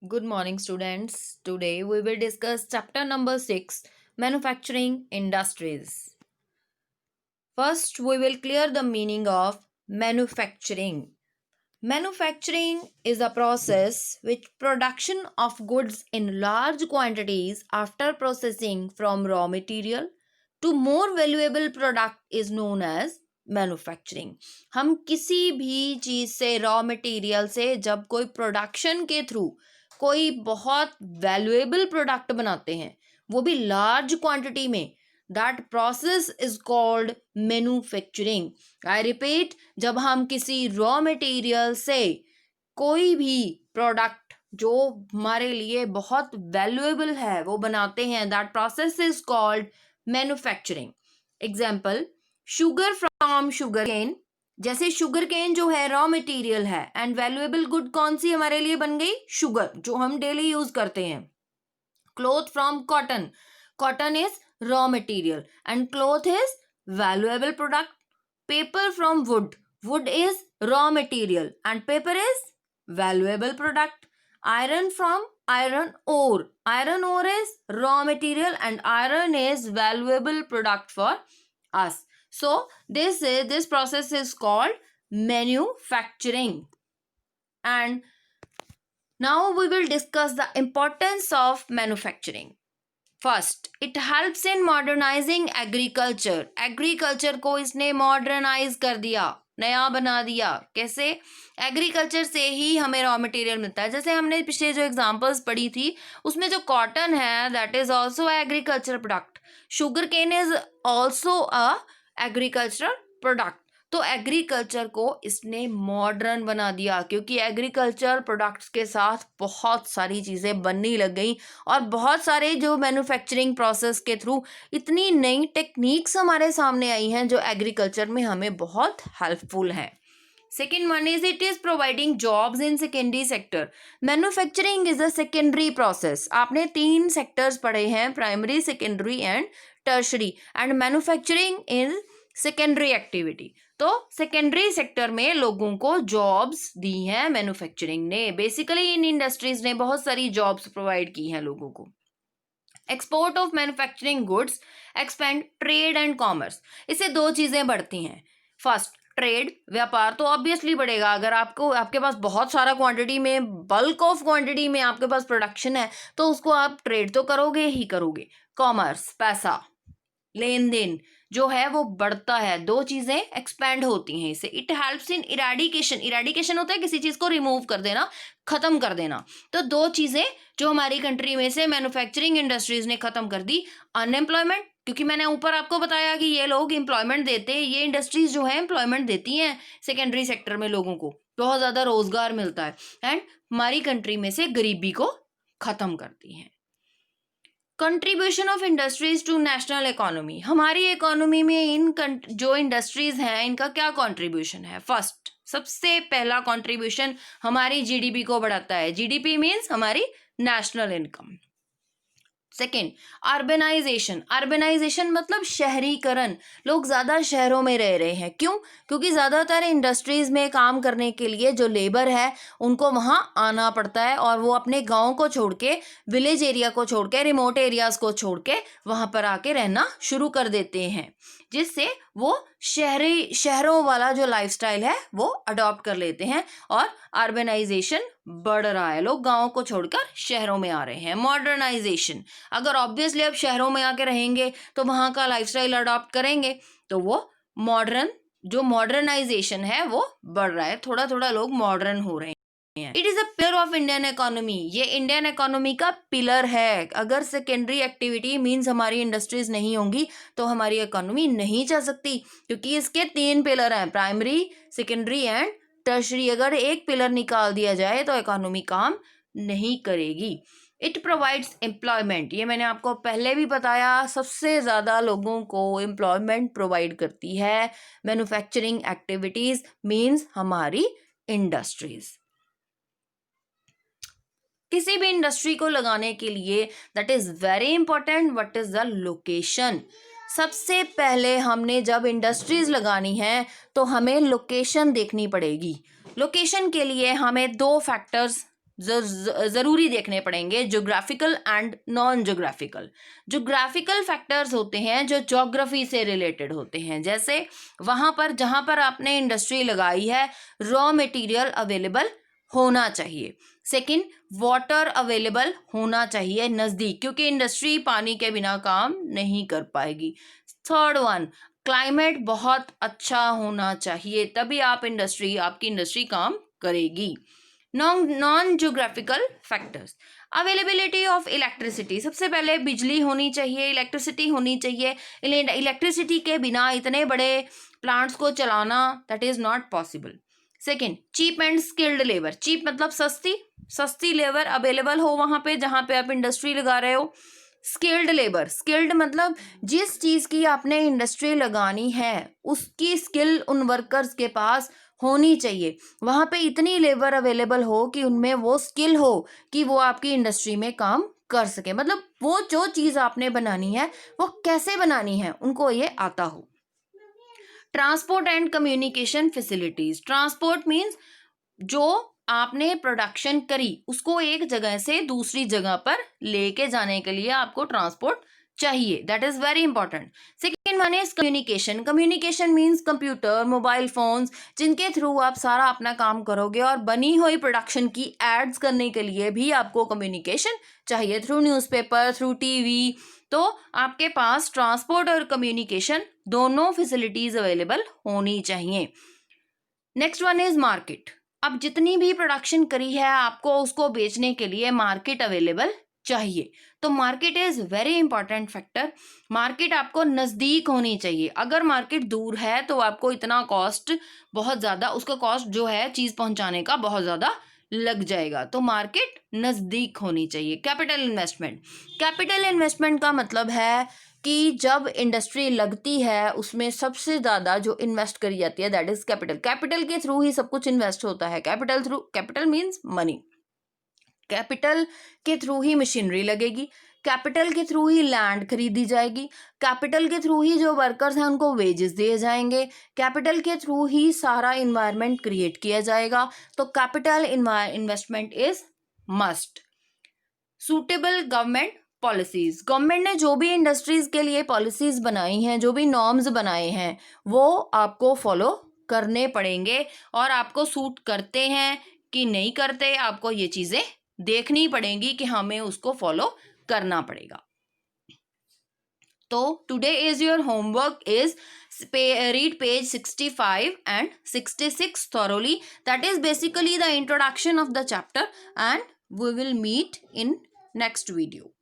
Good morning, students. Today we will discuss chapter number 6, Manufacturing Industries. First, we will clear the meaning of manufacturing. Manufacturing is a process which production of goods in large quantities after processing from raw material to more valuable product is known as manufacturing. हम किसी भी चीज़ से raw material से जब कोई production के through कोई बहुत वैल्यूएबल प्रोडक्ट बनाते हैं, वो भी लार्ज क्वांटिटी में, that process is called manufacturing. I repeat, जब हम किसी रॉ मटेरियल से कोई भी प्रोडक्ट जो हमारे लिए बहुत वैल्यूएबल है वो बनाते हैं, that process is called manufacturing. Example, sugar from sugar cane. जैसे शुगर केन जो है रॉ मटेरियल है एंड वैल्यूएबल गुड कौन सी हमारे लिए बन गई? शुगर, जो हम डेली यूज करते हैं. Cloth from cotton. Cotton is raw material and cloth is valuable product. Paper from would. Would is raw material and paper is valuable product. Iron from iron ore. Iron ore is raw material and iron is valuable product for us. So this process is called manufacturing. And now we will discuss the importance of manufacturing. First, it helps in modernizing agriculture. Agriculture को इसने modernize कर दिया, नया बना दिया. कैसे? Agriculture से ही हमें रॉ मटेरियल मिलता है. जैसे हमने पिछले जो एग्जांपल्स पढ़ी थी उसमें जो कॉटन है that is also agriculture product. Sugar cane is also a agricultural product. तो एग्रीकल्चर को इसने मॉडर्न बना दिया क्योंकि एग्रीकल्चर प्रोडक्ट्स के साथ बहुत सारी चीज़ें बनने लग गई और बहुत सारे जो मैन्युफैक्चरिंग प्रोसेस के थ्रू इतनी नई टेक्निक्स हमारे सामने आई हैं जो एग्रीकल्चर में हमें बहुत हेल्पफुल हैं. Second one is it is providing jobs in secondary sector. Manufacturing is a secondary process. आपने 3 सेक्टर्स पढ़े हैं, primary, secondary and tertiary, and manufacturing is secondary activity. तो सेकेंडरी सेक्टर में लोगों को जॉब्स दी हैं मैन्युफैक्चरिंग ने. बेसिकली इन इंडस्ट्रीज ने बहुत सारी जॉब्स प्रोवाइड की हैं लोगों को. Export of manufacturing goods expand trade and commerce. इससे 2 चीज़ें बढ़ती हैं. फर्स्ट, ट्रेड, व्यापार तो ऑब्वियसली बढ़ेगा. अगर आपके पास बहुत सारा क्वांटिटी में, बल्क ऑफ क्वांटिटी में आपके पास प्रोडक्शन है तो उसको आप ट्रेड तो करोगे ही करोगे. कॉमर्स, पैसा, लेन देन जो है वो बढ़ता है. 2 चीजें एक्सपेंड होती हैं इससे. It helps in eradication. Eradication होता है किसी चीज को रिमूव कर देना, खत्म कर देना. तो 2 चीजें जो हमारी कंट्री में से मैन्युफैक्चरिंग इंडस्ट्रीज ने खत्म कर दी. अनएम्प्लॉयमेंट, क्योंकि मैंने ऊपर आपको बताया कि ये लोग एम्प्लॉयमेंट देते हैं, ये इंडस्ट्रीज जो है एम्प्लॉयमेंट देती हैं सेकेंडरी सेक्टर में, लोगों को बहुत ज़्यादा रोजगार मिलता है एंड हमारी कंट्री में से गरीबी को ख़त्म करती हैं. Contribution of industries to national economy. हमारी इकोनॉमी में इन जो इंडस्ट्रीज हैं इनका क्या कंट्रीब्यूशन है? फर्स्ट, सबसे पहला कंट्रीब्यूशन हमारी जीडीपी को बढ़ाता है. जीडीपी मीन्स हमारी national income. Second, urbanization. Urbanization मतलब शहरीकरण. लोग ज़्यादा शहरों में रह रहे हैं. क्यों? क्योंकि ज़्यादातर इंडस्ट्रीज़ में काम करने के लिए जो लेबर है उनको वहाँ आना पड़ता है और वो अपने गाँव को छोड़ के, विलेज एरिया को छोड़ के, रिमोट एरियाज़ को छोड़ के वहाँ पर आके रहना शुरू कर देते हैं, जिससे वो शहरों वाला जो लाइफस्टाइल है वो अडॉप्ट कर लेते हैं और अर्बनाइजेशन बढ़ रहा है. लोग गाँव को छोड़कर शहरों में आ रहे हैं. मॉडर्नाइजेशन, अगर ऑब्वियसली अब शहरों में आके रहेंगे तो वहाँ का लाइफस्टाइल अडॉप्ट करेंगे तो वो मॉडर्नाइजेशन है वो बढ़ रहा है. थोड़ा थोड़ा लोग मॉडर्न हो रहे हैं. It is a pillar of Indian economy. ये इंडियन इकोनॉमी का पिलर है. अगर सेकेंडरी एक्टिविटी मीन्स हमारी इंडस्ट्रीज नहीं होंगी तो हमारी इकोनॉमी नहीं चल सकती, क्योंकि इसके 3 पिलर हैं, प्राइमरी, सेकेंडरी एंड टर्शरी. अगर एक पिलर निकाल दिया जाए तो इकोनॉमी काम नहीं करेगी. It provides employment. ये मैंने आपको पहले भी बताया, सबसे ज़्यादा लोगों को एम्प्लॉयमेंट प्रोवाइड करती है मैन्युफैक्चरिंग एक्टिविटीज़ मीन्स हमारी इंडस्ट्रीज. किसी भी इंडस्ट्री को लगाने के लिए that is very important, what is the location. सबसे पहले हमने जब इंडस्ट्रीज लगानी है तो हमें लोकेशन देखनी पड़ेगी. लोकेशन के लिए हमें 2 फैक्टर्स जरूरी देखने पड़ेंगे, geographical and non geographical. Geographical factors होते हैं जो ज्योग्राफी से रिलेटेड होते हैं, जैसे वहां पर जहां पर आपने इंडस्ट्री लगाई है रॉ मटेरियल अवेलेबल होना चाहिए। सेकंड, वाटर अवेलेबल होना चाहिए नजदीक, क्योंकि इंडस्ट्री पानी के बिना काम नहीं कर पाएगी। थर्ड वन, क्लाइमेट बहुत अच्छा होना चाहिए, तभी आपकी इंडस्ट्री काम करेगी। Non geographical factors, availability of electricity, सबसे पहले बिजली होनी चाहिए, इलेक्ट्रिसिटी होनी चाहिए। इलेक्ट्रिसिटी के बिना इतने बड़े प्लांट्स को चलाना that is not possible. Second, cheap and skilled labour, cheap मतलब सस्ती लेबर अवेलेबल हो वहां पे जहां पे आप इंडस्ट्री लगा रहे हो। स्किल्ड लेबर, स्किल्ड मतलब जिस चीज की आपने इंडस्ट्री लगानी है उसकी स्किल उन वर्कर्स के पास होनी चाहिए, वहां पे इतनी लेबर अवेलेबल हो कि उनमें वो स्किल हो कि वो आपकी इंडस्ट्री में काम कर सके, मतलब वो जो चीज आपने बनानी है वो कैसे बनानी है उनको ये आता हो। Transport and communication facilities, transport means जो आपने प्रोडक्शन करी उसको एक जगह से दूसरी जगह पर लेके जाने के लिए आपको ट्रांसपोर्ट चाहिए, that is very important. Second one is communication, communication means computer, mobile phones, जिनके थ्रू आप सारा अपना काम करोगे, और बनी हुई प्रोडक्शन की एड्स करने के लिए भी आपको कम्युनिकेशन चाहिए, थ्रू न्यूज़पेपर, थ्रू टीवी। तो आपके पास ट्रांसपोर्ट और कम्युनिकेशन दोनों फैसिलिटीज अवेलेबल होनी चाहिए। नेक्स्ट वन इज मार्केट, अब जितनी भी प्रोडक्शन करी है आपको उसको बेचने के लिए मार्केट अवेलेबल चाहिए, तो market is very important factor. Market आपको नज़दीक होनी चाहिए, अगर मार्केट दूर है तो आपको इतना कॉस्ट बहुत ज़्यादा, उसका कॉस्ट जो है चीज़ पहुंचाने का बहुत ज़्यादा लग जाएगा, तो मार्केट नज़दीक होनी चाहिए। कैपिटल इन्वेस्टमेंट, कैपिटल इन्वेस्टमेंट का मतलब है कि जब इंडस्ट्री लगती है उसमें सबसे ज़्यादा जो इन्वेस्ट करी जाती है दैट इज कैपिटल, कैपिटल के थ्रू ही सब कुछ इन्वेस्ट होता है, कैपिटल मीन्स मनी, कैपिटल के थ्रू ही मशीनरी लगेगी, कैपिटल के थ्रू ही लैंड खरीदी जाएगी, कैपिटल के थ्रू ही जो वर्कर्स हैं उनको वेजेस दिए जाएंगे, कैपिटल के थ्रू ही सारा इन्वायरमेंट क्रिएट किया जाएगा, तो capital investment is must. Suitable government policies, government ने जो भी इंडस्ट्रीज के लिए पॉलिसीज बनाई हैं, जो भी नॉर्म्स बनाए हैं वो आपको फॉलो करने पड़ेंगे, और आपको सूट करते हैं कि नहीं करते आपको ये चीज़ें देखनी पड़ेंगी कि हमें उसको फॉलो करना पड़ेगा। तो today is your homework is read page 65 and 66 thoroughly, that is basically the introduction of the chapter, and we will meet in next video.